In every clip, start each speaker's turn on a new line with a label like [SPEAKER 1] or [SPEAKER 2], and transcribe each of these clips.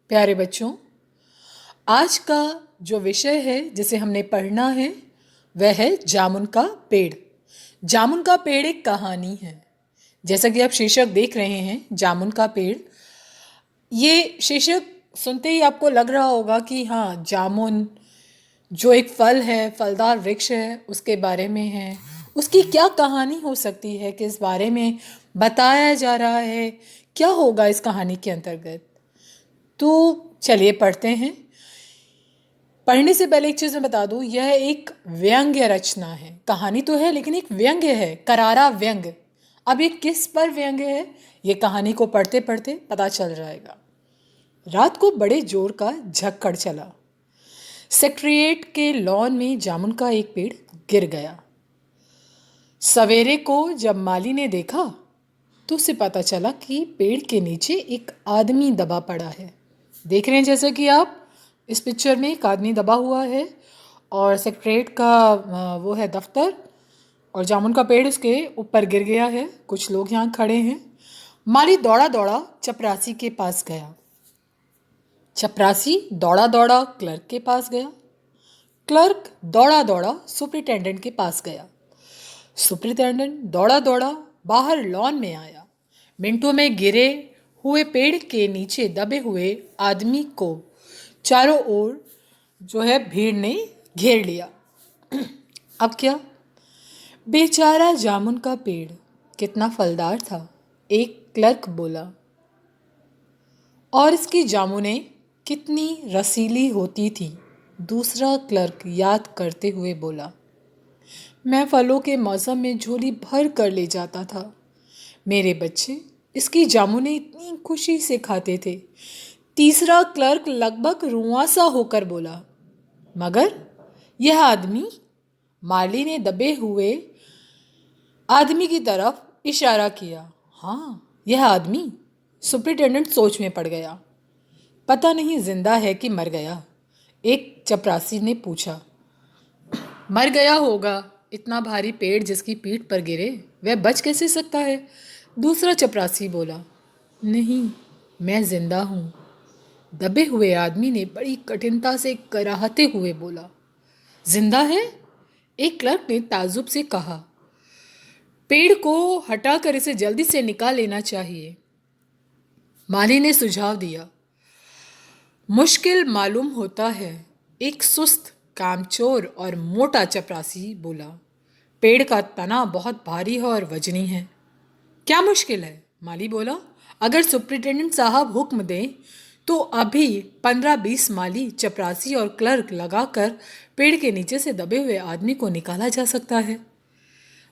[SPEAKER 1] प्यारे बच्चों, आज का जो विषय है जिसे हमने पढ़ना है वह है जामुन का पेड़। जामुन का पेड़ एक कहानी है। जैसा कि आप शीर्षक देख रहे हैं, जामुन का पेड़। ये शीर्षक सुनते ही आपको लग रहा होगा कि हाँ, जामुन जो एक फल है, फलदार वृक्ष है, उसके बारे में है। उसकी क्या कहानी हो सकती है, किस बारे में बताया जा रहा है, क्या होगा इस कहानी के अंतर्गत। तो चलिए पढ़ते हैं। पढ़ने से पहले एक चीज़ मैं बता दूं, यह एक व्यंग्य रचना है। कहानी तो है लेकिन एक व्यंग्य है, करारा व्यंग्य। अब ये किस पर व्यंग्य है, ये कहानी को पढ़ते पढ़ते पता चल जाएगा। रात को बड़े जोर का झक्कड़ चला। सेक्रेटरीट के लॉन में जामुन का एक पेड़ गिर गया। सवेरे को जब माली ने देखा तो उसे पता चला कि पेड़ के नीचे एक आदमी दबा पड़ा है। देख रहे हैं जैसे कि आप इस पिक्चर में एक आदमी दबा हुआ है और सेक्रेटरीट का वो है दफ्तर, और जामुन का पेड़ उसके ऊपर गिर गया है। कुछ लोग यहाँ खड़े हैं। माली दौड़ा दौड़ा चपरासी के पास गया। चपरासी दौड़ा दौड़ा क्लर्क के पास गया। क्लर्क दौड़ा दौड़ा सुपरिटेंडेंट के पास गया। सुपरिटेंडेंट दौड़ा दौड़ा बाहर लॉन में आया। मिनटों में गिरे हुए पेड़ के नीचे दबे हुए आदमी को चारों ओर जो है भीड़ ने घेर लिया। अब क्या? बेचारा जामुन का पेड़ कितना फलदार था, एक क्लर्क बोला, और इसकी जामुनें कितनी रसीली होती थी, दूसरा क्लर्क याद करते हुए बोला। मैं फलों के मौसम में झोली भर कर ले जाता था। मेरे बच्चे इसकी जामुनें इतनी खुशी से खाते थे। तीसरा क्लर्क लगभग रुआंसा होकर बोला। मगर यह आदमी, माली ने दबे हुए आदमी की तरफ इशारा किया। हाँ, यह आदमी। सुपरिटेंडेंट सोच में पड़ गया। पता नहीं जिंदा है कि मर गया। एक चपरासी ने पूछा। मर गया होगा, इतना भारी पेड़ जिसकी पीठ पर गिरे वह बच कैसे सकता है? दूसरा चपरासी बोला। नहीं, मैं जिंदा हूँ। दबे हुए आदमी ने बड़ी कठिनता से कराहते हुए बोला। जिंदा है? एक क्लर्क ने ताज्जुब से कहा। पेड़ को हटाकर इसे जल्दी से निकाल लेना चाहिए। माली ने सुझाव दिया। मुश्किल मालूम होता है, एक सुस्त, कामचोर और मोटा चपरासी बोला। पेड़ का तना बहुत भारी है और वजनी है। क्या मुश्किल है? माली बोला। अगर सुपरिटेंडेंट साहब हुक्म दें तो अभी 15-20 माली, चपरासी और क्लर्क लगाकर पेड़ के नीचे से दबे हुए आदमी को निकाला जा सकता है।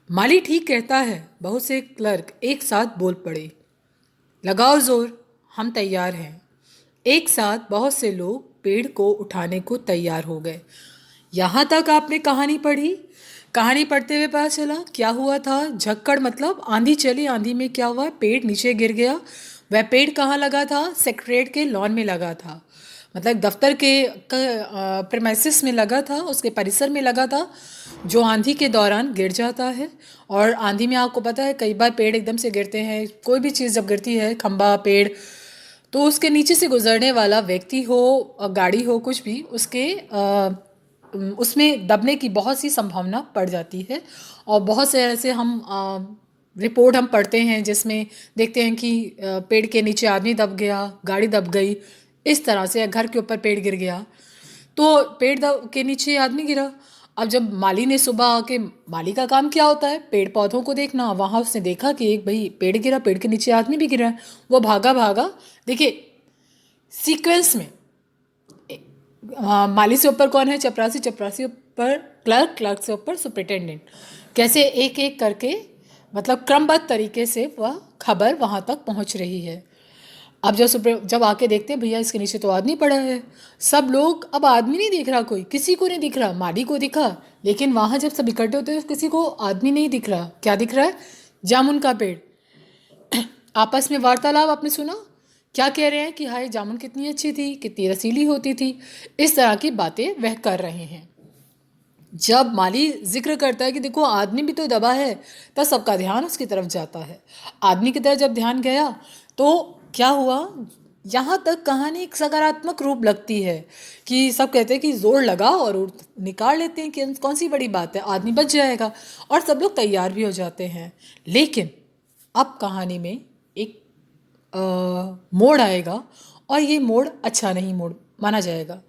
[SPEAKER 1] माली ठीक कहता है, बहुत से क्लर्क एक साथ बोल पड़े। लगाओ जोर, हम तैयार हैं। एक साथ बहुत से लोग पेड़ को उठाने को तैयार हो गए। यहाँ तक आपने कहानी पढ़ी। कहानी पढ़ते हुए पता चला क्या हुआ था। झक्कड़ मतलब आंधी चली। आंधी में क्या हुआ? पेड़ नीचे गिर गया। वह पेड़ कहाँ लगा था? सेक्रेटरीट के लॉन में लगा था, मतलब दफ्तर के प्रेमाइसिस में लगा था, उसके परिसर में लगा था, जो आंधी के दौरान गिर जाता है। और आंधी में आपको पता है कई बार पेड़ एकदम से गिरते हैं। कोई भी चीज़ जब गिरती है, खंबा, पेड़, तो उसके नीचे से गुजरने वाला व्यक्ति हो, गाड़ी हो, कुछ भी, उसमें दबने की बहुत सी संभावना पड़ जाती है। और बहुत से ऐसे रिपोर्ट हम पढ़ते हैं जिसमें देखते हैं कि पेड़ के नीचे आदमी दब गया, गाड़ी दब गई, इस तरह से घर के ऊपर पेड़ गिर गया, तो पेड़ के नीचे आदमी गिरा। अब जब माली ने सुबह आके, माली का काम क्या होता है? पेड़ पौधों को देखना। वहाँ उसने देखा कि एक भाई पेड़ गिरा, पेड़ के नीचे आदमी भी गिरा है। वो भागा भागा। देखिए सीक्वेंस में माली से ऊपर कौन है? चपरासी, चपरासी ऊपर क्लर्क, क्लर्क से ऊपर सुपरिटेंडेंट। कैसे एक एक करके, मतलब क्रमबद्ध तरीके से वह खबर वहाँ तक पहुँच रही है। अब जब आके देखते हैं, भैया इसके नीचे तो आदमी पड़ा है। सब लोग, अब आदमी नहीं दिख रहा, कोई किसी को नहीं दिख रहा। माली को दिखा, लेकिन वहाँ जब सब इकट्ठे होते हैं तो किसी को आदमी नहीं दिख रहा। क्या दिख रहा है? जामुन का पेड़। आपस में वार्तालाप आपने सुना? क्या कह रहे हैं कि हाय जामुन कितनी अच्छी थी, कितनी रसीली होती थी, इस तरह की बातें वह कर रहे हैं। जब माली जिक्र करता है कि देखो आदमी भी तो दबा है, तब सबका ध्यान उसकी तरफ जाता है। आदमी की तरफ जब ध्यान गया तो क्या हुआ? यहाँ तक कहानी एक सकारात्मक रूप लगती है कि सब कहते हैं कि जोर लगाओ और निकाल लेते हैं कि कौन सी बड़ी बात है, आदमी बच जाएगा, और सब लोग तैयार भी हो जाते हैं। लेकिन अब कहानी में एक मोड़ आएगा, और ये मोड़ अच्छा नहीं मोड़ माना जाएगा।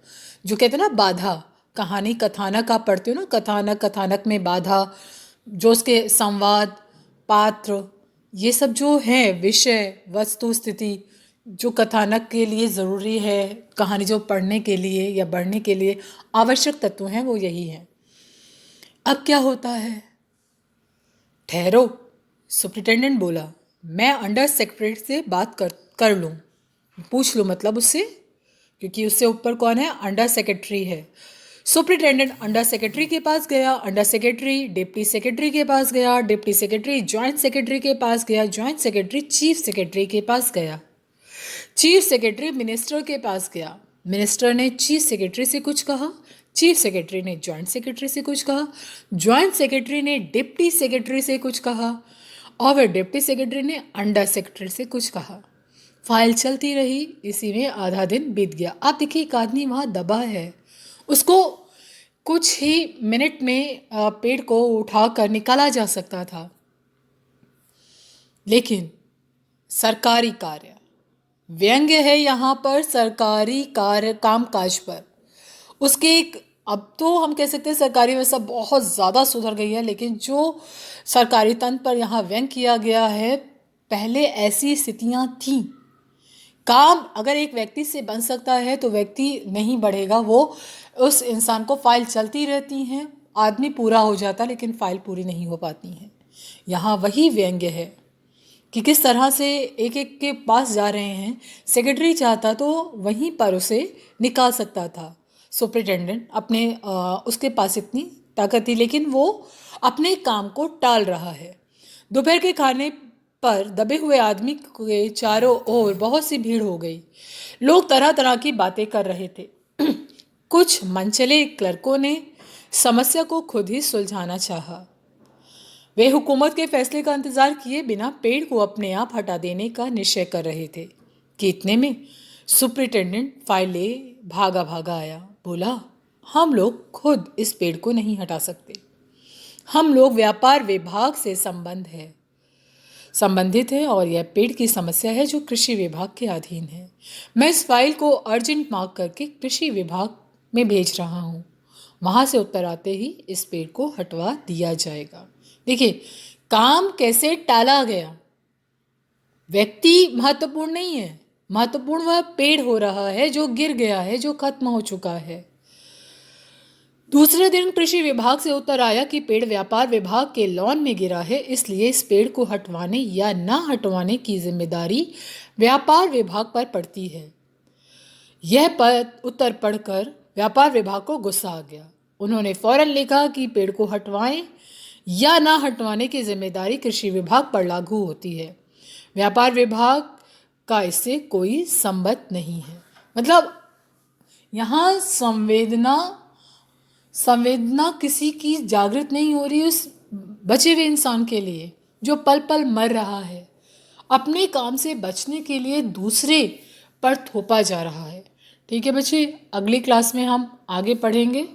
[SPEAKER 1] जो कहते हैं ना बाधा, कहानी कथानक आप पढ़ते हो ना, कथानक, कथानक में बाधा, जो उसके संवाद, पात्र, ये सब जो है विषय, वस्तु, स्थिति, जो कथानक के लिए ज़रूरी है, कहानी जो पढ़ने के लिए या बढ़ने के लिए आवश्यक तत्व हैं, वो यही है। अब क्या होता है? ठहरो, सुप्रिटेंडेंट बोला। मैं अंडर सेक्रेटरी से बात कर लूँ, पूछ लूँ मतलब उससे, क्योंकि उससे ऊपर कौन है? अंडर सेक्रेटरी है। सुप्रिटेंडेंट अंडर सेक्रेटरी के पास गया, अंडर सेक्रेटरी डिप्टी सेक्रेटरी के पास गया, डिप्टी सेक्रेटरी जॉइंट सेक्रेटरी के पास गया, जॉइंट सेक्रेटरी चीफ सेक्रेटरी के पास गया, चीफ सेक्रेटरी मिनिस्टर के पास गया, मिनिस्टर ने चीफ सेक्रेटरी से कुछ कहा, चीफ सेक्रेटरी ने जॉइंट सेक्रेटरी से कुछ कहा, जॉइंट सेक्रेटरी ने डिप्टी सेक्रेटरी से कुछ कहा, और वह डिप्टी सेक्रेटरी ने अंडर सेक्रेटरी से कुछ कहा। फाइल चलती रही, इसी में आधा दिन बीत गया। आप देखिए, एक आदमी वहाँ दबा है, उसको कुछ ही मिनट में पेड़ को उठाकर निकाला जा सकता था, लेकिन सरकारी कार्य, व्यंग्य है यहाँ पर सरकारी कार्य कामकाज पर, उसके एक, अब तो हम कह सकते हैं सरकारी व्यवस्था बहुत ज़्यादा सुधर गई है, लेकिन जो सरकारी तंत्र पर यहाँ व्यंग किया गया है, पहले ऐसी स्थितियाँ थीं। काम अगर एक व्यक्ति से बन सकता है तो व्यक्ति नहीं बढ़ेगा, वो उस इंसान को, फाइल चलती रहती हैं, आदमी पूरा हो जाता लेकिन फाइल पूरी नहीं हो पाती हैं। यहाँ वही व्यंग्य है कि किस तरह से एक एक के पास जा रहे हैं। सेक्रेटरी चाहता तो वहीं पर उसे निकाल सकता था, सुप्रिटेंडेंट अपने उसके पास इतनी ताकत थी, लेकिन वो अपने काम को टाल रहा है। दोपहर के खाने पर दबे हुए आदमी के चारों ओर बहुत सी भीड़ हो गई। लोग तरह तरह की बातें कर रहे थे। कुछ मनचले क्लर्कों ने समस्या को खुद ही सुलझाना चाहा। वे हुकूमत के फैसले का इंतजार किए बिना पेड़ को अपने आप हटा देने का निश्चय कर रहे थे कि इतने में सुप्रिटेंडेंट फाइल ले भागा भागा आया। बोला, हम लोग खुद इस पेड़ को नहीं हटा सकते, हम लोग व्यापार विभाग से संबंधित है और यह पेड़ की समस्या है जो कृषि विभाग के अधीन है। मैं इस फाइल को अर्जेंट मार्क करके कृषि विभाग में भेज रहा हूँ, वहाँ से उत्तर आते ही इस पेड़ को हटवा दिया जाएगा। देखिए, काम कैसे टाला गया। व्यक्ति महत्वपूर्ण नहीं है, महत्वपूर्ण वह पेड़ हो रहा है जो गिर गया है, जो खत्म हो चुका है। दूसरे दिन कृषि विभाग से उत्तर आया कि पेड़ व्यापार विभाग के लॉन में गिरा है, इसलिए इस पेड़ को हटवाने या ना हटवाने की जिम्मेदारी व्यापार विभाग पर पड़ती है। यह उत्तर पढ़कर व्यापार विभाग को गुस्सा आ गया। उन्होंने फौरन लिखा कि पेड़ को हटवाएं या ना हटवाने की जिम्मेदारी कृषि विभाग पर लागू होती है, व्यापार विभाग का इससे कोई संबंध नहीं है। मतलब यहाँ संवेदना किसी की जागृत नहीं हो रही उस बचे हुए इंसान के लिए जो पल पल मर रहा है, अपने काम से बचने के लिए दूसरे पर थोपा जा रहा है। ठीक है बच्चे, अगली क्लास में हम आगे पढ़ेंगे।